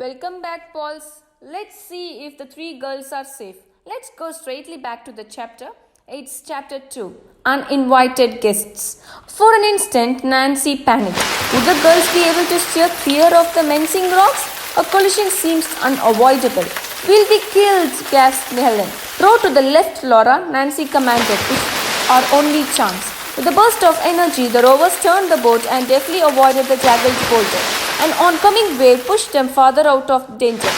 Welcome back, Pauls. Let's see if the three girls are safe. Let's go straightly back to the chapter. It's chapter 2 Uninvited Guests. For an instant, Nancy panicked. Would the girls be able to steer clear of the menacing rocks? A collision seems unavoidable. We'll be killed, gasped Helen. Throw to the left, Laura, Nancy commanded. It's our only chance. With a burst of energy, the rowers turned the boat and deftly avoided the jagged boulder. An oncoming wave pushed them farther out of danger.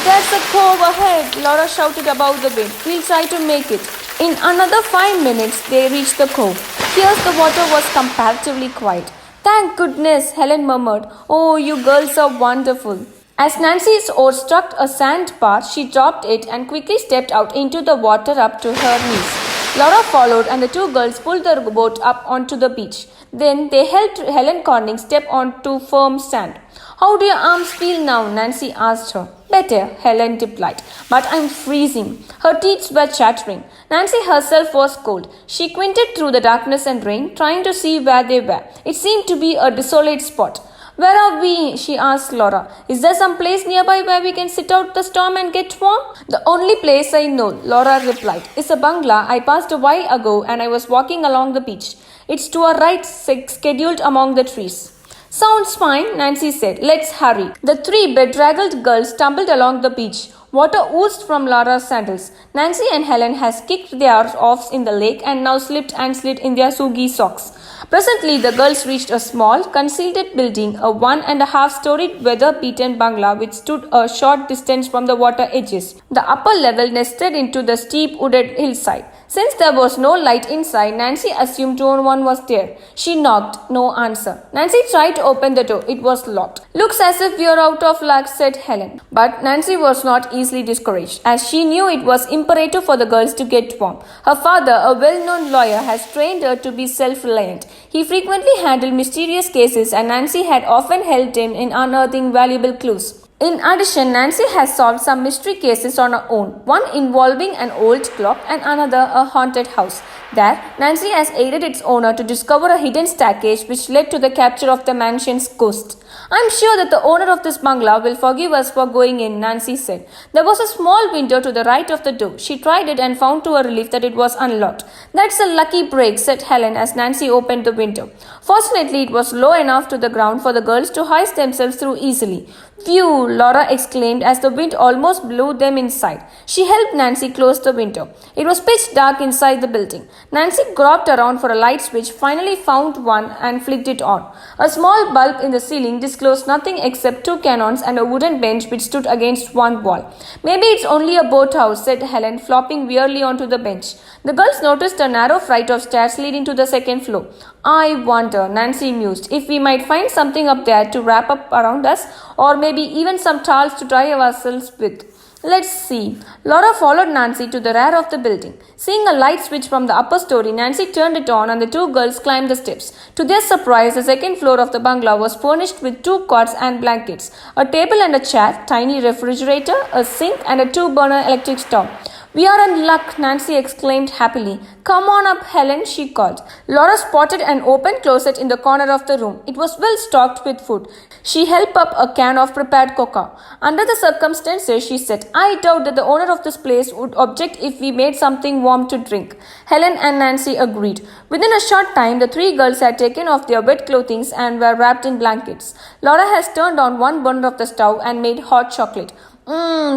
There's a cove ahead, Laura shouted above the wind. We'll try to make it. In another 5 minutes, they reached the cove. Here the water was comparatively quiet. Thank goodness, Helen murmured. Oh, you girls are wonderful. As Nancy's oar struck a sandbar, she dropped it and quickly stepped out into the water up to her knees. Laura followed and the two girls pulled the boat up onto the beach. Then they helped Helen Corning step onto firm sand. How do your arms feel now? Nancy asked her. Better, Helen replied, but I'm freezing. Her teeth were chattering. Nancy herself was cold. She squinted through the darkness and rain, trying to see where they were. It seemed to be a desolate spot. Where are we? She asked Laura. Is there some place nearby where we can sit out the storm and get warm? The only place I know, Laura replied, is a bungalow I passed a while ago and I was walking along the beach. It's to our right, scheduled among the trees. Sounds fine, Nancy said. Let's hurry. The three bedraggled girls stumbled along the beach. Water oozed from Laura's sandals. Nancy and Helen had kicked their offs in the lake and now slipped and slid in their soggy socks. Presently, the girls reached a small, concealed building, a 1.5-storied weather-beaten bungalow which stood a short distance from the water edges. The upper level nested into the steep wooded hillside. Since there was no light inside, Nancy assumed no one was there. She knocked. No answer. Nancy tried to open the door. It was locked. Looks as if we're out of luck, said Helen. But Nancy was not easily discouraged, as she knew it was imperative for the girls to get warm. Her father, a well-known lawyer, has trained her to be self-reliant. He frequently handled mysterious cases, and Nancy had often helped him in unearthing valuable clues. In addition, Nancy has solved some mystery cases on her own, one involving an old clock and another a haunted house. There, Nancy has aided its owner to discover a hidden staircase which led to the capture of the mansion's ghost. I'm sure that the owner of this bungalow will forgive us for going in, Nancy said. There was a small window to the right of the door. She tried it and found to her relief that it was unlocked. That's a lucky break, said Helen as Nancy opened the window. Fortunately, it was low enough to the ground for the girls to hoist themselves through easily. Phew, Laura exclaimed as the wind almost blew them inside. She helped Nancy close the window. It was pitch dark inside the building. Nancy groped around for a light switch, finally found one and flicked it on. A small bulb in the ceiling disclosed nothing except 2 cannons and a wooden bench which stood against one wall. Maybe it's only a boathouse, said Helen, flopping wearily onto the bench. The girls noticed a narrow flight of stairs leading to the second floor. I wonder, Nancy mused, if we might find something up there to wrap up around us, or maybe even some towels to dry ourselves with. Let's see. Laura followed Nancy to the rear of the building. Seeing a light switch from the upper story, Nancy turned it on and the two girls climbed the steps. To their surprise, the second floor of the bungalow was furnished with 2 cots and blankets, a table and a chair, tiny refrigerator, a sink, and a 2-burner electric stove. We are in luck, Nancy exclaimed happily. Come on up, Helen, she called. Laura spotted an open closet in the corner of the room. It was well stocked with food. She held up a can of prepared cocoa. Under the circumstances, she said, I doubt that the owner of this place would object if we made something warm to drink. Helen and Nancy agreed. Within a short time, the 3 girls had taken off their wet clothing and were wrapped in blankets. Laura has turned on one burner of the stove and made hot chocolate.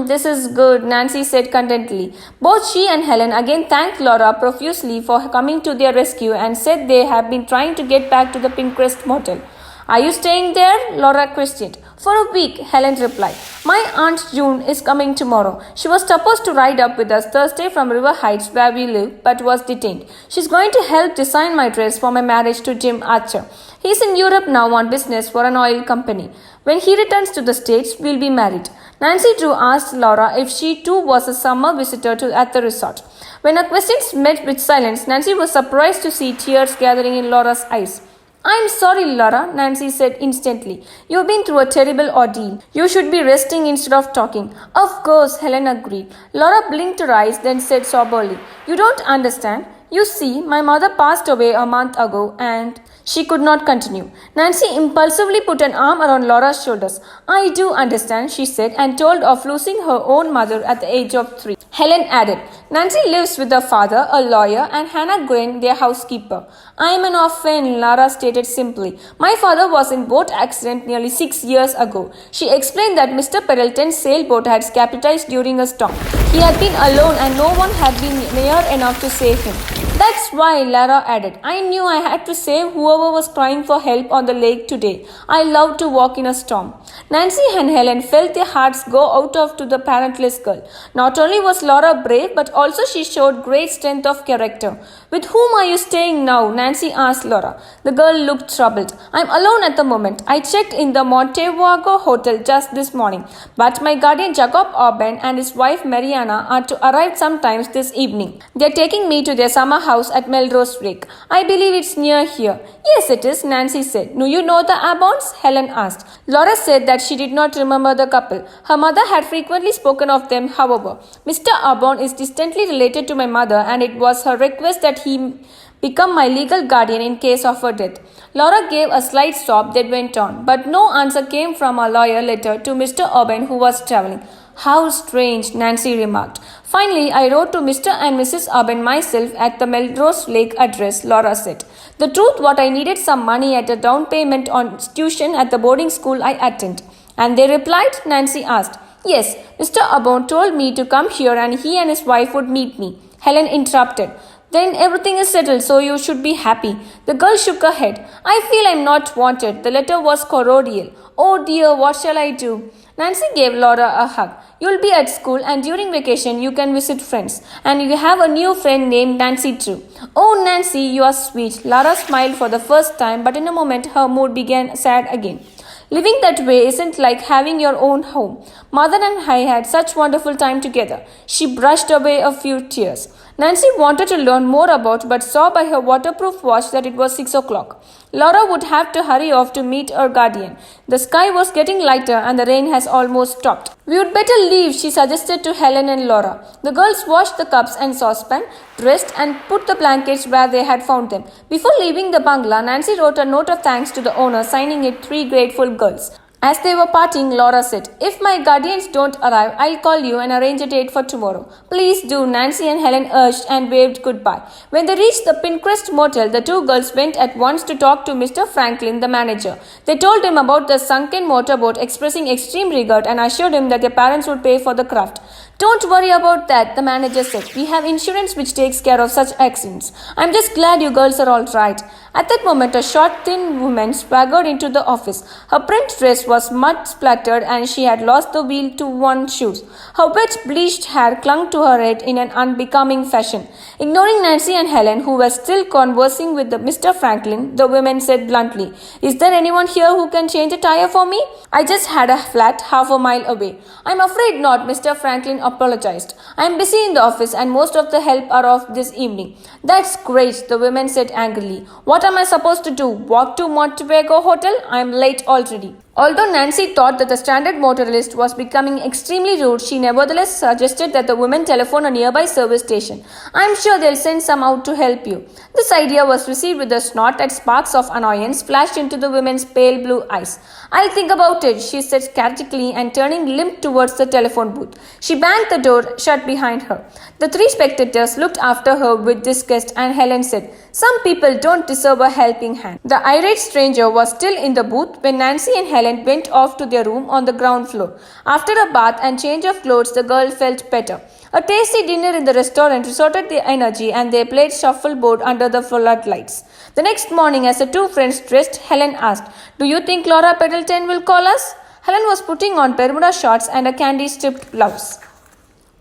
This is good, Nancy said contentedly. Both she and Helen again thanked Laura profusely for coming to their rescue and said they had been trying to get back to the Pinecrest Motel. Are you staying there? Laura questioned. For a week, Helen replied. My Aunt June is coming tomorrow. She was supposed to ride up with us Thursday from River Heights where we live, but was detained. She's going to help design my dress for my marriage to Jim Archer. He's in Europe now on business for an oil company. When he returns to the States, we'll be married. Nancy Drew asked Laura if she too was a summer visitor at the resort. When her questions met with silence, Nancy was surprised to see tears gathering in Laura's eyes. I'm sorry, Laura, Nancy said instantly. You've been through a terrible ordeal. You should be resting instead of talking. Of course, Helen agreed. Laura blinked her eyes, then said soberly, You don't understand. You see, my mother passed away a month ago and she could not continue. Nancy impulsively put an arm around Laura's shoulders. I do understand, she said, and told of losing her own mother at the age of 3. Helen added, Nancy lives with her father, a lawyer, and Hannah Green, their housekeeper. I am an orphan, Lara stated simply. My father was in boat accident nearly 6 years ago. She explained that Mr. Pendleton's sailboat had capsized during a storm. He had been alone and no one had been near enough to save him. That's why, Lara added. I knew I had to save whoever was crying for help on the lake today. I love to walk in a storm. Nancy and Helen felt their hearts go out of to the parentless girl. Not only was Laura brave, but also she showed great strength of character. With whom are you staying now? Nancy asked Laura. The girl looked troubled. I'm alone at the moment. I checked in the Montevideo Hotel just this morning. But my guardian Jacob Auburn and his wife Mariana are to arrive sometimes this evening. They're taking me to their summer house at Melrose Lake. I believe it's near here. Yes, it is, Nancy said. Do you know the Abbons? Helen asked. Laura said that she did not remember the couple. Her mother had frequently spoken of them, however. Mr. Abbon is distantly related to my mother, and it was her request that he become my legal guardian in case of her death. Laura gave a slight sob that went on, but no answer came from a lawyer letter to Mr. Aubin, who was traveling. How strange, Nancy remarked. Finally, I wrote to Mr. and Mrs. Aubin myself at the Melrose Lake address, Laura said. The truth, what I needed some money at a down payment on tuition at the boarding school I attend. And they replied, Nancy asked. Yes, Mr. Aubin told me to come here and he and his wife would meet me. Helen interrupted. Then everything is settled, so you should be happy. The girl shook her head. I feel I'm not wanted. The letter was cordial. Oh dear, what shall I do? Nancy gave Laura a hug. You'll be at school and during vacation you can visit friends. And you have a new friend named Nancy too. Oh Nancy, you are sweet. Laura smiled for the first time, but in a moment her mood began sad again. Living that way isn't like having your own home. Mother and I had such wonderful time together. She brushed away a few tears. Nancy wanted to learn more about but saw by her waterproof watch that it was 6 o'clock. Laura would have to hurry off to meet her guardian. The sky was getting lighter and the rain has almost stopped. We would better leave, she suggested to Helen and Laura. The girls washed the cups and saucepan, dressed and put the blankets where they had found them. Before leaving the bungalow, Nancy wrote a note of thanks to the owner, signing it 3 grateful girls. As they were parting, Laura said, If my guardians don't arrive, I'll call you and arrange a date for tomorrow. Please do, Nancy and Helen urged and waved goodbye. When they reached the Pinecrest Motel, the 2 girls went at once to talk to Mr. Franklin, the manager. They told him about the sunken motorboat, expressing extreme regret and assured him that their parents would pay for the craft. Don't worry about that, the manager said. We have insurance which takes care of such accidents. I'm just glad you girls are all right. At that moment, a short, thin woman swaggered into the office. Her print dress was mud splattered and she had lost the wheel to one shoe. Her wet, bleached hair clung to her head in an unbecoming fashion. Ignoring Nancy and Helen, who were still conversing with Mr. Franklin, the woman said bluntly, Is there anyone here who can change a tire for me? I just had a flat half a mile away. I'm afraid not, Mr. Franklin apologized. I'm busy in the office and most of the help are off this evening. That's great, the woman said angrily. What am I supposed to do? Walk to Montevideo Hotel? I'm late already. Although Nancy thought that the stranded motorist was becoming extremely rude, she nevertheless suggested that the woman telephone a nearby service station. I'm sure they'll send some out to help you. This idea was received with a snort that sparks of annoyance flashed into the woman's pale blue eyes. I'll think about it, she said sceptically and turning limp towards the telephone booth. She banged the door shut behind her. The 3 spectators looked after her with disgust and Helen said, Some people don't deserve a helping hand. The irate stranger was still in the booth when Nancy and Helen went off to their room on the ground floor. After a bath and change of clothes, the girl felt better. A tasty dinner in the restaurant restored their energy and they played shuffleboard under the floodlights. The next morning, as the 2 friends dressed, Helen asked, Do you think Laura Pendleton will call us? Helen was putting on Bermuda shorts and a candy-striped blouse.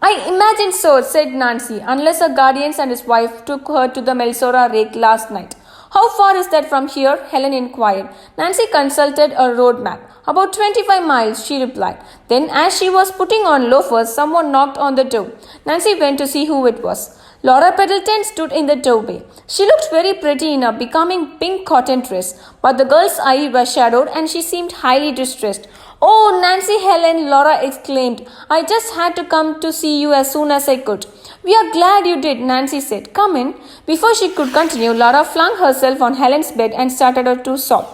I imagine so, said Nancy, unless her guardians and his wife took her to the Melrose Lake last night. How far is that from here? Helen inquired. Nancy consulted a road map. About 25 miles, she replied. Then, as she was putting on loafers, someone knocked on the door. Nancy went to see who it was. Laura Pendleton stood in the doorway. She looked very pretty in a becoming pink cotton dress, but the girl's eyes were shadowed and she seemed highly distressed. Oh, Nancy Helen, Laura exclaimed. I just had to come to see you as soon as I could. We are glad you did, Nancy said. Come in. Before she could continue, Laura flung herself on Helen's bed and started to sob.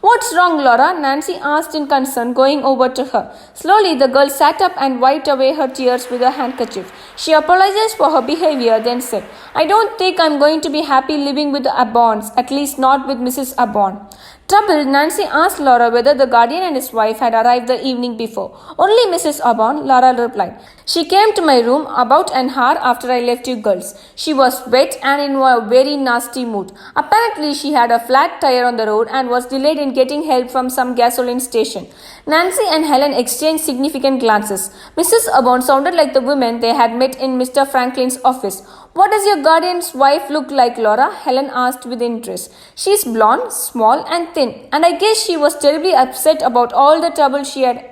What's wrong, Laura? Nancy asked in concern, going over to her. Slowly, the girl sat up and wiped away her tears with a handkerchief. She apologized for her behavior, then said, I don't think I'm going to be happy living with the Aborns, at least not with Mrs. Aborn. Troubled, Nancy asked Laura whether the guardian and his wife had arrived the evening before. Only Mrs. Aborn, Laura replied. She came to my room about an hour after I left you girls. She was wet and in a very nasty mood. Apparently, she had a flat tire on the road and was delayed in getting help from some gasoline station. Nancy and Helen exchanged significant glances. Mrs. Aborn sounded like the woman they had met in Mr. Franklin's office. What does your guardian's wife look like, Laura? Helen asked with interest. She's blonde, small and thin, and I guess she was terribly upset about all the trouble she had.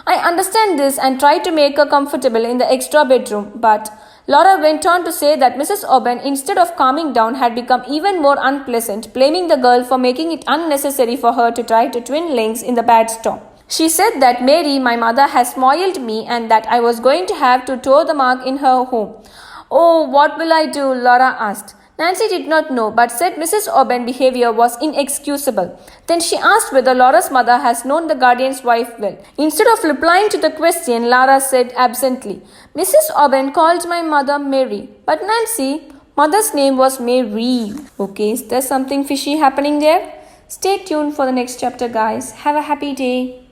I understand this and tried to make her comfortable in the extra bedroom, but Laura went on to say that Mrs. Aubin, instead of calming down, had become even more unpleasant, blaming the girl for making it unnecessary for her to try to twin links in the bad storm. She said that Mary, my mother, has spoiled me and that I was going to have to toe the mark in her home. Oh, what will I do? Laura asked. Nancy did not know, but said Mrs. Aubin's behavior was inexcusable. Then she asked whether Laura's mother has known the guardian's wife well. Instead of replying to the question, Laura said absently, Mrs. Aubin called my mother Mary, but Nancy, mother's name was Mary. Okay, is there something fishy happening there? Stay tuned for the next chapter, guys. Have a happy day.